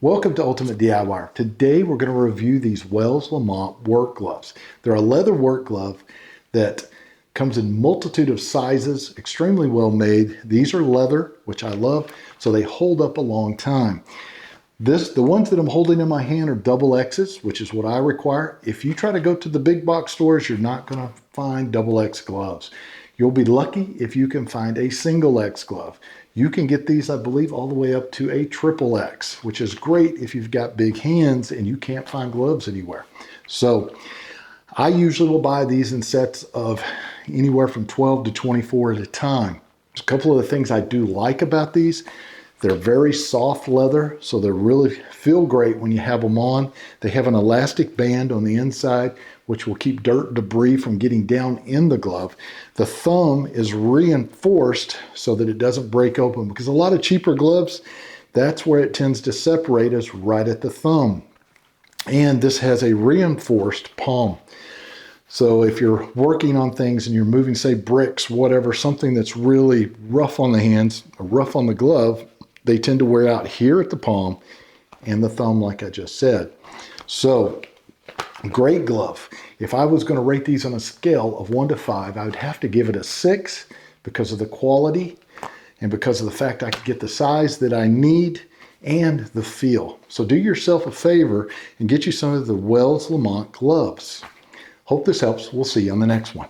Welcome to Ultimate DIY. Today we're going to review these Wells Lamont work gloves. They're a leather work glove that comes in multitude of sizes, extremely well made. These are leather, which I love, so they hold up a long time. The ones that I'm holding in my hand are double X's, which is what I require. If you try to go to the big box stores, you're not going to find double X gloves. You'll be lucky if you can find a single X glove. You can get these, I believe, all the way up to a triple X, which is great if you've got big hands and you can't find gloves anywhere. So I usually will buy these in sets of anywhere from 12 to 24 at a time. There's a couple of the things I do like about these. They're very soft leather, so they really feel great when you have them on. They have an elastic band on the inside, which will keep dirt and debris from getting down in the glove. The thumb is reinforced so that it doesn't break open, because a lot of cheaper gloves, that's where it tends to separate us, right at the thumb. And this has a reinforced palm. So if you're working on things and you're moving, say, bricks, whatever, something that's really rough on the hands, or rough on the glove, they tend to wear out here at the palm and the thumb, like I just said. So, great glove. If I was going to rate these on a scale of 1 to 5, I would have to give it a 6 because of the quality and because of the fact I could get the size that I need and the feel. So do yourself a favor and get you some of the Wells Lamont gloves. Hope this helps. We'll see you on the next one.